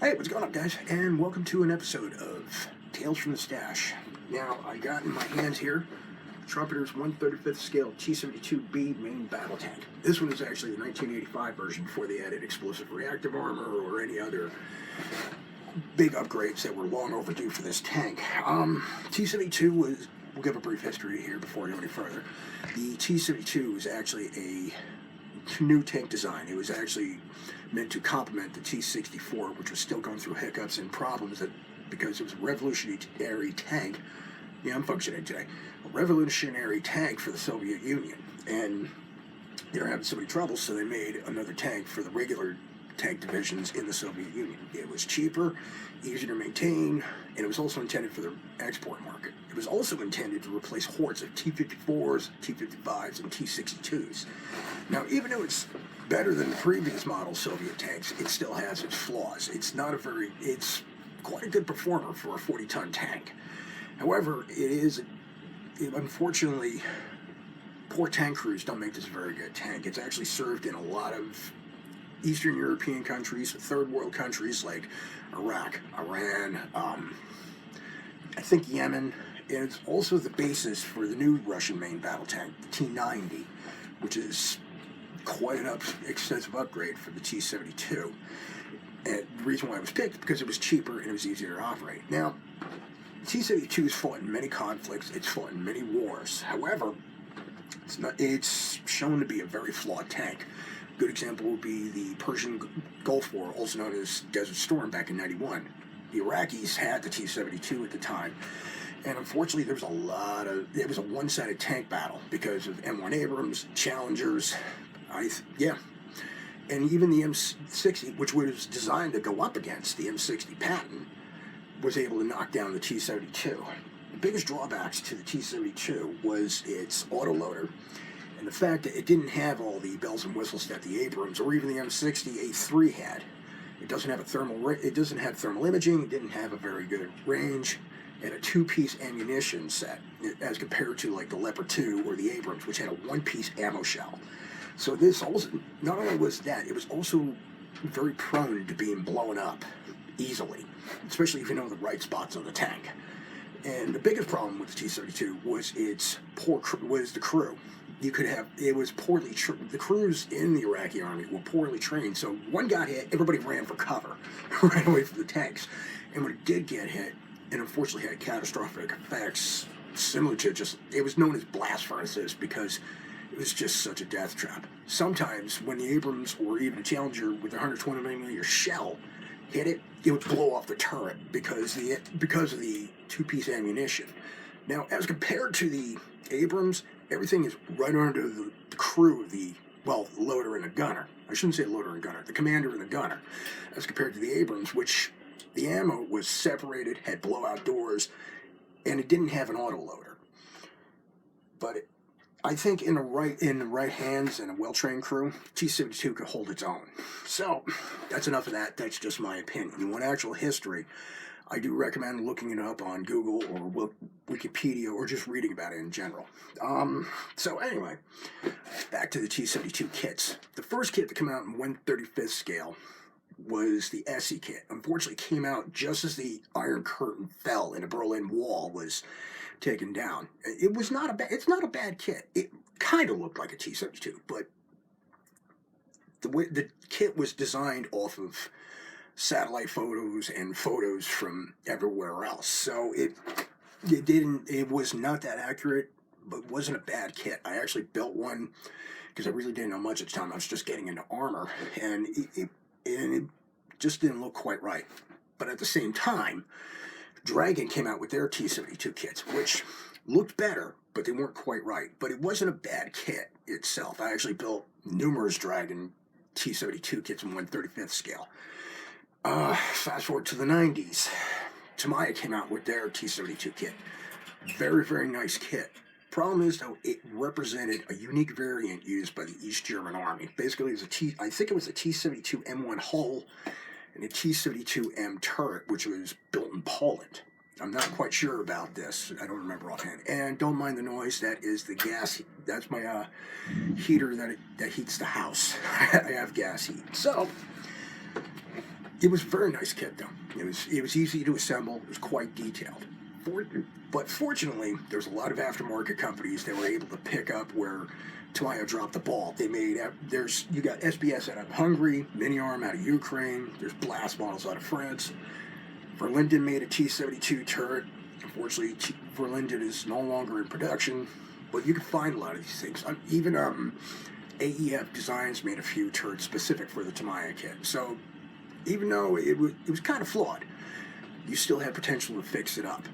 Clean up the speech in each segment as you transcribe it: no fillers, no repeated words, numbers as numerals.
Hey, what's going on, guys? And welcome to an episode of Tales from the Stash. Now, I got in my hands here Trumpeters 1/35th scale T-72B main battle tank. This one is actually the 1985 version before they added explosive reactive armor or any other big upgrades that were long overdue for this tank. T-72 was, we'll give a brief history here before I go any further. The T-72 was actually a new tank design. It was actually meant to complement the T-64, which was still going through hiccups and problems because it was a revolutionary tank. Yeah, I'm functioning today. A revolutionary tank for the Soviet Union. And they were having so many troubles, so they made another tank for the regular tank divisions in the Soviet Union. It was cheaper, easier to maintain, and it was also intended for the export market. It was also intended to replace hordes of T-54s, T-55s, and T-62s. Now, even though it's better than the previous model Soviet tanks, it still has its flaws. It's quite a good performer for a 40-ton tank. However, unfortunately, poor tank crews don't make this a very good tank. It's actually served in a lot of Eastern European countries, third world countries like Iraq, Iran, I think Yemen, and it's also the basis for the new Russian main battle tank, the T-90, which is quite an extensive upgrade for the T-72. And the reason why it was picked, because it was cheaper and it was easier to operate. Now, T-72 has fought in many conflicts, it's fought in many wars. However, it's shown to be a very flawed tank. A good example would be the Persian Gulf War, also known as Desert Storm, back in '91. The Iraqis had the T-72 at the time, and unfortunately it was a one-sided tank battle because of M1 Abrams, Challengers, and even the M60, which was designed to go up against the M60 Patton, was able to knock down the T-72. The biggest drawbacks to the T-72 was its autoloader, and the fact that it didn't have all the bells and whistles that the Abrams or even the M60A3 had. It doesn't have thermal imaging, it didn't have a very good range, and a two-piece ammunition set, as compared to like the Leopard 2 or the Abrams, which had a one-piece ammo shell. So this also, not only was that, it was also very prone to being blown up easily, especially if you know the right spots on the tank. And the biggest problem with the T-72 was the crew. The crews in the Iraqi army were poorly trained, so one got hit, everybody ran for cover, ran away from the tanks. And when it did get hit, it unfortunately had catastrophic effects similar to it was known as blast furnaces because it was just such a death trap. Sometimes when the Abrams or even a Challenger with a 120mm shell hit it, it would blow off the turret because of the two-piece ammunition. Now, as compared to the Abrams, everything is right under the crew of the loader and the gunner. I shouldn't say loader and gunner, the commander and the gunner. As compared to the Abrams, which the ammo was separated, had blowout doors, and it didn't have an autoloader. But I think in the right hands and a well-trained crew, T-72 could hold its own. So, that's enough of that. That's just my opinion. You want actual history, I do recommend looking it up on Google or Wikipedia or just reading about it in general. So anyway, back to the T-72 kits. The first kit to come out in 1/35th scale was the SE kit. Unfortunately, it came out just as the Iron Curtain fell and the Berlin Wall was taken down. It's not a bad kit. It kind of looked like a T-72, but the kit was designed off of satellite photos and photos from everywhere else. So it was not that accurate, but it wasn't a bad kit. I actually built one because I really didn't know much at the time. I was just getting into armor, and it just didn't look quite right. But at the same time, Dragon came out with their T-72 kits, which looked better, but they weren't quite right. But it wasn't a bad kit itself. I actually built numerous Dragon T-72 kits in 1/35th scale. Fast forward to the 90s. Tamiya came out with their T-72 kit. Very, very nice kit. Problem is, though, it represented a unique variant used by the East German Army. Basically, I think it was a T-72 M1 hull and a T-72M turret, which was built in Poland. I'm not quite sure about this. I don't remember offhand. And don't mind the noise. That is the gas. That's my heater that heats the house. I have gas heat. So It was a very nice kit, though. It was easy to assemble. It was quite detailed. But fortunately, there's a lot of aftermarket companies that were able to pick up where Tamiya dropped the ball. They made you got SBS out of Hungary, Mini-Arm out of Ukraine. There's Blast models out of France. Verlinden made a T-72 turret. Unfortunately, Verlinden is no longer in production, but you can find a lot of these things. Even AEF Designs made a few turrets specific for the Tamiya kit. So even though it was kind of flawed, you still had potential to fix it up.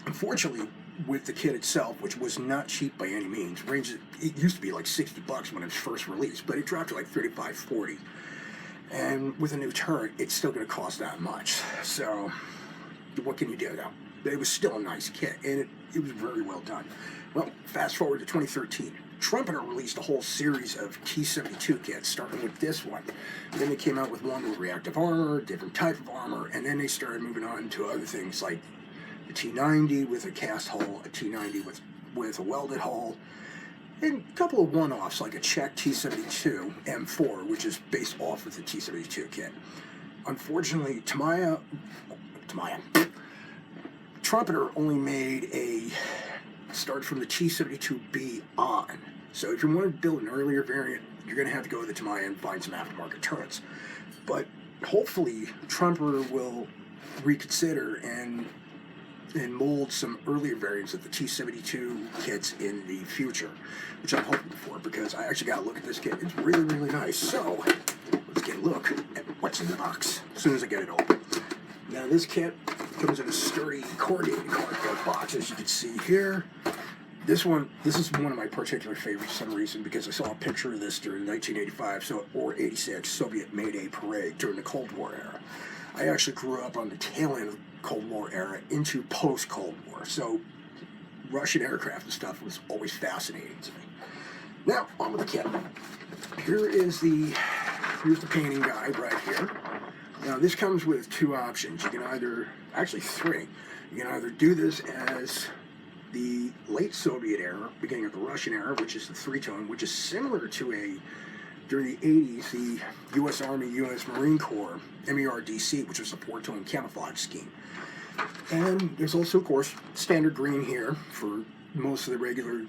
Unfortunately, with the kit itself, which was not cheap by any means, it used to be like $60 when it was first released, but it dropped to like $35, $40. And with a new turret, it's still going to cost that much. So what can you do though? But it was still a nice kit, and it was very well done. Well, fast forward to 2013. Trumpeter released a whole series of T-72 kits, starting with this one. Then they came out with one with reactive armor, different type of armor, and then they started moving on to other things like the T-90 with a cast hull, a T-90 with a welded hull, and a couple of one-offs like a Czech T-72 M4, which is based off of the T-72 kit. Unfortunately, Trumpeter only made started from the T-72B on. So if you want to build an earlier variant, you're going to have to go to the Tamiya and find some aftermarket turrets. But hopefully, Trumpeter will reconsider and mold some earlier variants of the T-72 kits in the future, which I'm hoping for, because I actually got to look at this kit. It's really, really nice. So let's get a look at what's in the box as soon as I get it open. Now this kit comes in a sturdy corrugated cardboard box, as you can see here. This is one of my particular favorites for some reason, because I saw a picture of this during 1985 or 86 Soviet May Day parade during the Cold War era. I actually grew up on the tail end of the Cold War era into post-Cold War, so Russian aircraft and stuff was always fascinating to me. Now, on with the kit. Here's the painting guide right here. Now, this comes with two options. You can three. You can either do this as the late Soviet era, beginning of the Russian era, which is the three-tone, which is similar to during the 80s, the U.S. Army, U.S. Marine Corps, MERDC, which was a four-tone camouflage scheme. And there's also, of course, standard green here for most of the regular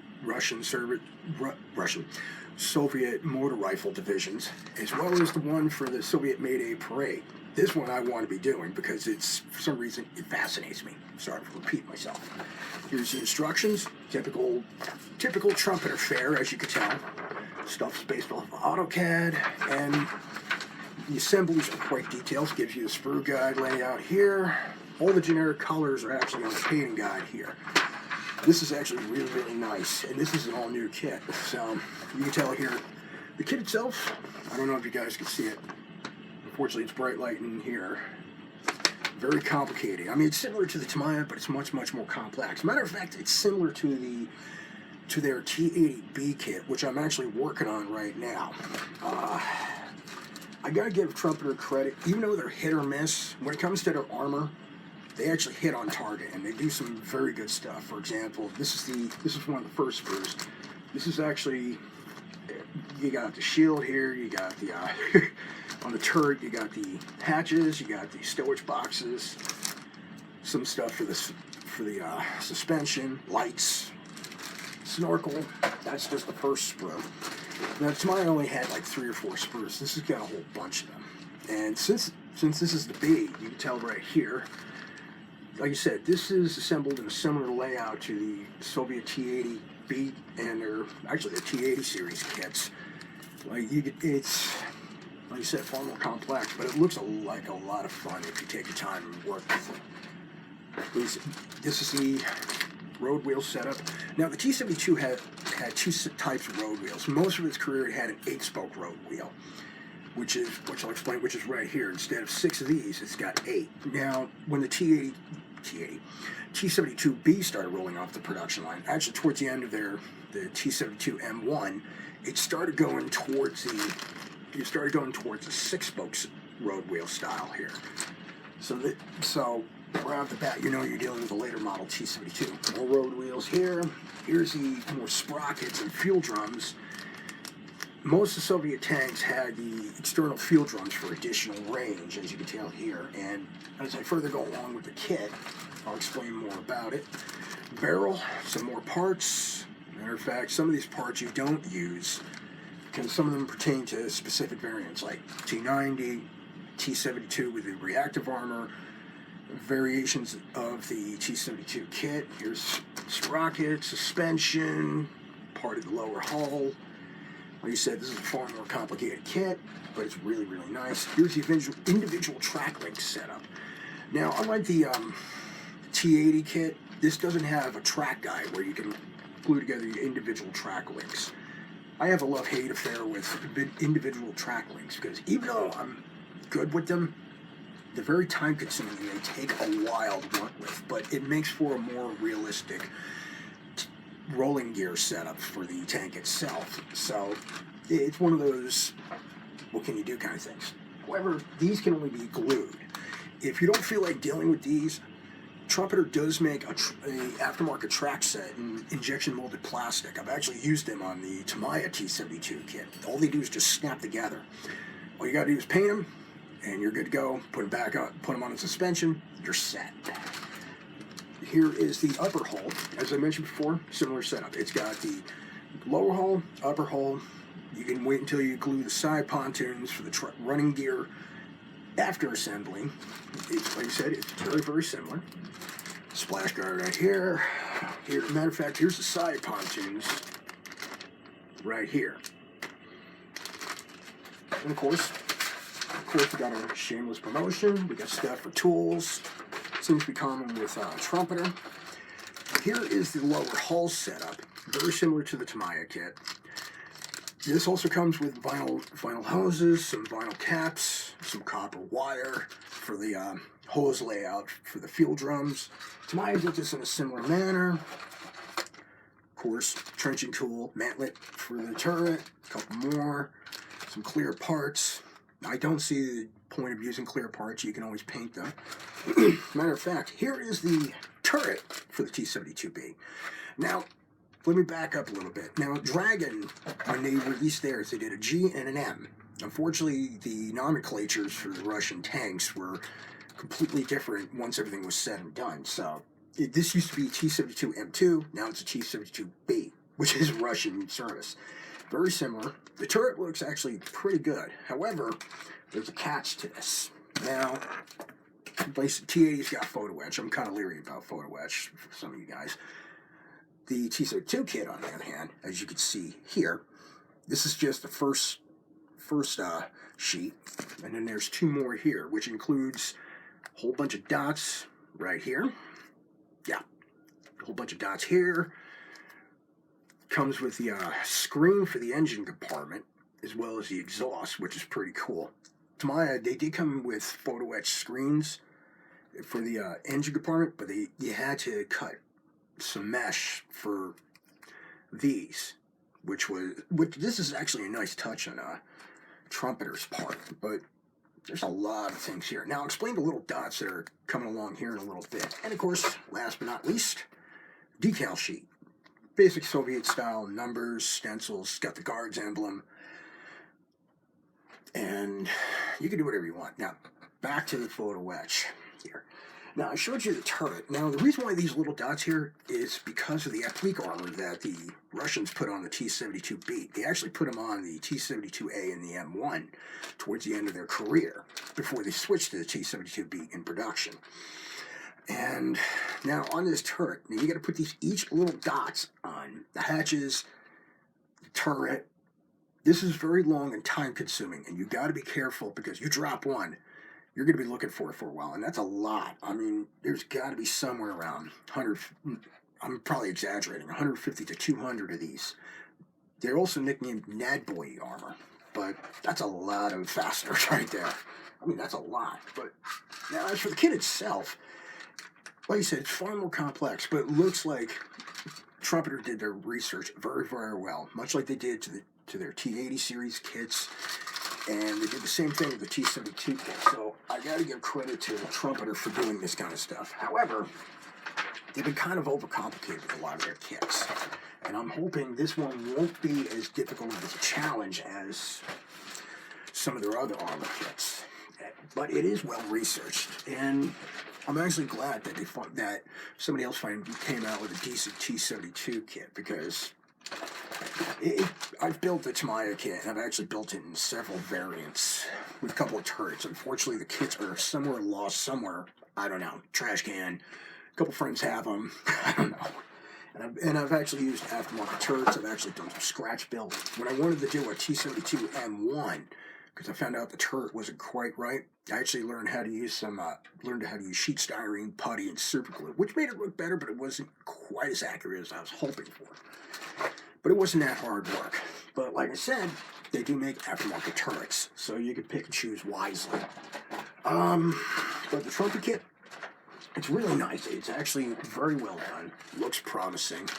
Soviet motor rifle divisions, as well as the one for the Soviet May Day parade. This one I want to be doing because for some reason, it fascinates me. Sorry to repeat myself. Here's the instructions. Typical Trumpeter fare, as you can tell. Stuff's based off of AutoCAD, and the assemblies are quite detailed. Gives you a sprue guide layout here. All the generic colors are actually on the painting guide here. This is actually really, really nice, and this is an all-new kit. So you can tell here, the kit itself, I don't know if you guys can see it. Unfortunately, it's bright light in here. Very complicated. I mean, it's similar to the Tamiya, but it's much, much more complex. Matter of fact, it's similar to their T-80B kit, which I'm actually working on right now. I gotta give Trumpeter credit, even though they're hit or miss, when it comes to their armor, they actually hit on target, and they do some very good stuff. For example, this is one of the first sprues. This is actually, you got the shield here, you got the on the turret, you got the hatches, you got the stowage boxes, some stuff for the suspension, lights, snorkel. That's just the first sprue. Now, Tamiya only had like 3 or 4 sprues. This has got a whole bunch of them. And since this is the B, you can tell right here, like I said, this is assembled in a similar layout to the Soviet T-80B and the T-80 series kits. It's, like I said, far more complex, but it looks like a lot of fun if you take your time and work with it. This is the road wheel setup. Now, the T-72 had 2 types of road wheels. Most of its career, it had an 8-spoke road wheel, which I'll explain, which is right here. Instead of 6 of these, it's got 8. Now, when the T-72B started rolling off the production line, actually towards the end of the T-72 M1, it started going towards the 6-spoke road wheel style here. So right off the bat, you know you're dealing with a later model T-72. More road wheels here. Here's the more sprockets and fuel drums. most of the Soviet tanks had the external field drums for additional range, as you can tell here. And as I further go along with the kit, I'll explain more about it. Barrel, some more parts. Matter of fact, some of these parts you don't use because some of them pertain to specific variants like T90, T72 with the reactive armor, variations of the T72 kit. Here's sprocket, suspension, part of the lower hull. Like I said, this is a far more complicated kit, but it's really, really nice. Here's the individual track link setup. Now, unlike the T80 kit, this doesn't have a track guide where you can glue together the individual track links. I have a love-hate affair with individual track links because even though I'm good with them, they're very time-consuming and they take a while to work with, but it makes for a more realistic rolling gear setup for the tank itself. So it's one of those what can you do kind of things. However, these can only be glued. If you don't feel like dealing with these, Trumpeter does make a aftermarket track set in injection molded plastic. I've actually used them on the Tamiya T72 kit. All they do is just snap together. All you gotta do is paint them and you're good to go. Put them back up, put them on a suspension, you're set. Here is the upper hull. As I mentioned before, similar setup. It's got the lower hull, upper hull. You can wait until you glue the side pontoons for the running gear after assembling. It's, like I said, it's very, very similar. Splash guard right here. Matter of fact, here's the side pontoons right here. And of course, we got our shameless promotion. We got stuff for tools. Seems to be common with Trumpeter. Here is the lower hull setup, very similar to the Tamiya kit. This also comes with vinyl hoses, some vinyl caps, some copper wire for the hose layout for the fuel drums. Tamiya did this in a similar manner. Of course, trenching tool, mantlet for the turret, a couple more, some clear parts. I don't see the point of using clear parts. You can always paint them. Matter of fact, here is the turret for the T72B. Now, let me back up a little bit. Now, Dragon, when they released theirs, they did a G and an M. Unfortunately, the nomenclatures for the Russian tanks were completely different once everything was said and done. So, this used to be T72M2, now it's a T72B, which is Russian service. Very similar. The turret looks actually pretty good. However, there's a catch to this. Now, T80's got photo etch. I'm kind of leery about photo etch for some of you guys. The T72 kit, on the other hand, as you can see here, this is just the first sheet, and then there's two more here, which includes a whole bunch of dots right here. Yeah, a whole bunch of dots here. Comes with the screen for the engine compartment, as well as the exhaust, which is pretty cool. Tamiya, they did come with photo etch screens for the engine compartment, but you had to cut some mesh for these, which this is actually a nice touch on Trumpeter's part, but there's a lot of things here. Now I'll explain the little dots that are coming along here in a little bit. And of course, last but not least, decal sheet. Basic Soviet style numbers, stencils, got the guards emblem, and you can do whatever you want. Now, back to the photo etch here. Now, I showed you the turret. Now, the reason why these little dots here is because of the applique armor that the Russians put on the T-72B. They actually put them on the T-72A and the M1 towards the end of their career before they switched to the T-72B in production. And now on this turret, now you got to put each little dots on the hatches, the turret. This is very long and time consuming, and you got to be careful because you drop one, you're going to be looking for it for a while, and that's a lot. I mean, there's got to be somewhere around 100, I'm probably exaggerating, 150 to 200 of these. They're also nicknamed Nadboy armor, but that's a lot of fasteners right there. I mean, that's a lot. But now, as for the kit itself, like I said, it's far more complex, but it looks like Trumpeter did their research very, very well, much like they did to their T80 series kits, and they did the same thing with the T72 kit. So I got to give credit to Trumpeter for doing this kind of stuff. However, they've been kind of overcomplicated with a lot of their kits. And I'm hoping this one won't be as difficult as a challenge as some of their other armor kits. But it is well researched, and I'm actually glad that that somebody else came out with a decent T-72 kit, because I've built the Tamiya kit, and I've actually built it in several variants with a couple of turrets. Unfortunately, the kits are somewhere lost somewhere. I don't know. Trash can. A couple friends have them. I don't know. And I've actually used aftermarket turrets. I've actually done some scratch build. When I wanted to do a T-72 M1, because I found out the turret wasn't quite right, I actually learned how to use sheet styrene, putty, and super glue, which made it look better, but it wasn't quite as accurate as I was hoping for. But it wasn't that hard work. But like I said, they do make aftermarket turrets, so you can pick and choose wisely. But the trophy kit, it's really nice. It's actually very well done. Looks promising.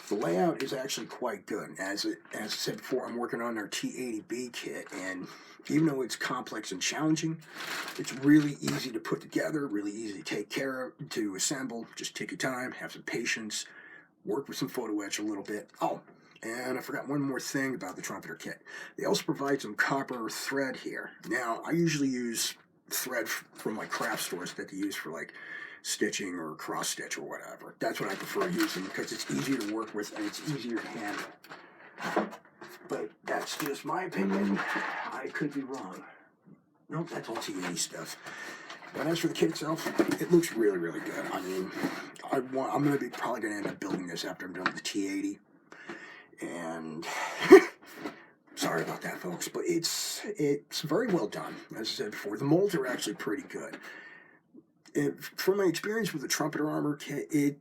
The layout is actually quite good. As I said before, I'm working on our T80B kit, and even though it's complex and challenging, it's really easy to put together, really easy to take care of, to assemble. Just take your time, have some patience, work with some photo etch a little bit. Oh, and I forgot one more thing about the Trumpeter kit. They also provide some copper thread here. Now, I usually use thread from like craft stores that they use for like stitching or cross stitch or whatever. That's what I prefer using, because it's easier to work with and it's easier to handle. But that's just my opinion. I could be wrong. Nope, that's all T80 stuff. But as for the kit itself, it looks really, really good. I mean, I'm probably going to end up building this after I'm done with the T80. And sorry about that, folks, but it's very well done. As I said before, the molds are actually pretty good. From my experience with the Trumpeter armor kit,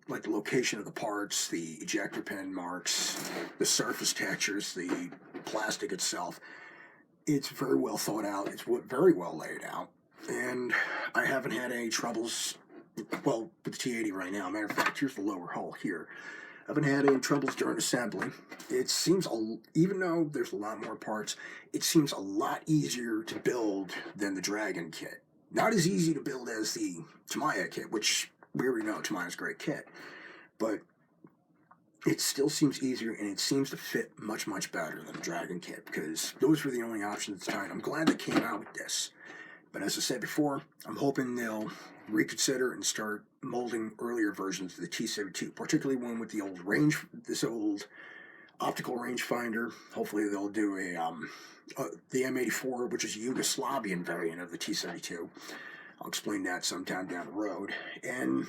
like the location of the parts, the ejector pin marks, the surface textures, the plastic itself, it's very well thought out. It's very well laid out, and I haven't had any troubles. Well, with the T80 right now. Matter of fact, here's the lower hull here. I haven't had any troubles during assembly. It seems, even though there's a lot more parts, it seems a lot easier to build than the Dragon kit. Not as easy to build as the Tamiya kit, which we already know Tamiya's a great kit, but it still seems easier, and it seems to fit much, much better than the Dragon kit, because those were the only options at the time. I'm glad they came out with this. But as I said before, I'm hoping they'll reconsider and start molding earlier versions of the T-72, particularly one with the this old optical rangefinder. Hopefully they'll do the M84, which is a Yugoslavian variant of the T-72. I'll explain that sometime down the road. And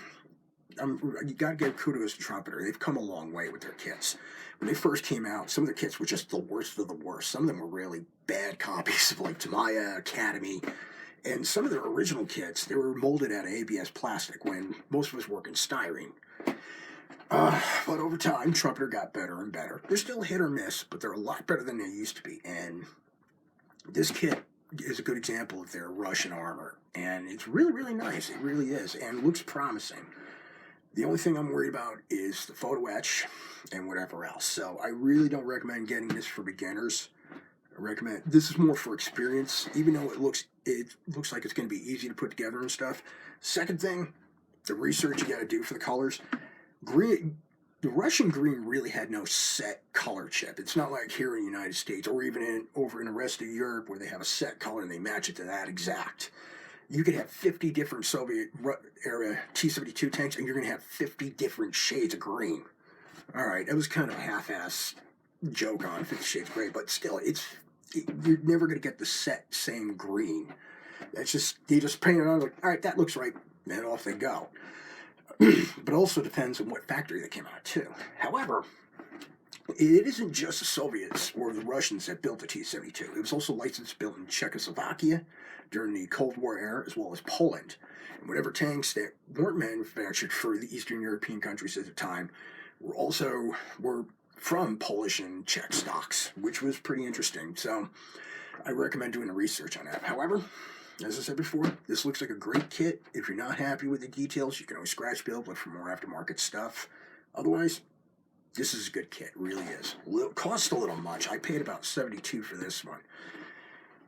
you gotta give kudos to Trumpeter. They've come a long way with their kits. When they first came out, some of their kits were just the worst of the worst. Some of them were really bad copies of like Tamiya, Academy. And some of their original kits, they were molded out of ABS plastic when most of us work in styrene. But over time, Trumpeter got better and better. They're still hit or miss, but they're a lot better than they used to be. And this kit is a good example of their Russian armor. And it's really, really nice. It really is. And looks promising. The only thing I'm worried about is the photo etch and whatever else. So I really don't recommend getting this for beginners. I recommend this is more for experience, even though it looks like it's going to be easy to put together and stuff. Second thing, the research you got to do for the colors. Green, the Russian green really had no set color chip. It's not like here in the United States or even over in the rest of Europe where they have a set color and they match it to that exact. You could have 50 different Soviet-era T-72 tanks, and you're going to have 50 different shades of green. All right, that was kind of a half-ass joke on 50 Shades of Grey, but still, you're never going to get the same green. That's just, they just paint it on, like, all right, that looks right, and off they go. But also depends on what factory they came out too. However, it isn't just the Soviets or the Russians that built the T-72. It was also licensed built in Czechoslovakia during the Cold War era, as well as Poland. And whatever tanks that weren't manufactured for the Eastern European countries at the time were from Polish and Czech stocks, which was pretty interesting. So I recommend doing the research on that. However, as I said before, this looks like a great kit. If you're not happy with the details, you can always scratch build, look for more aftermarket stuff. Otherwise, this is a good kit, it really is. Cost a little much. I paid about $72 for this one.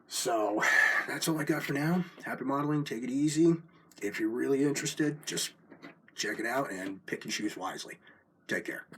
So, that's all I got for now. Happy modeling, take it easy. If you're really interested, just check it out and pick and choose wisely. Take care.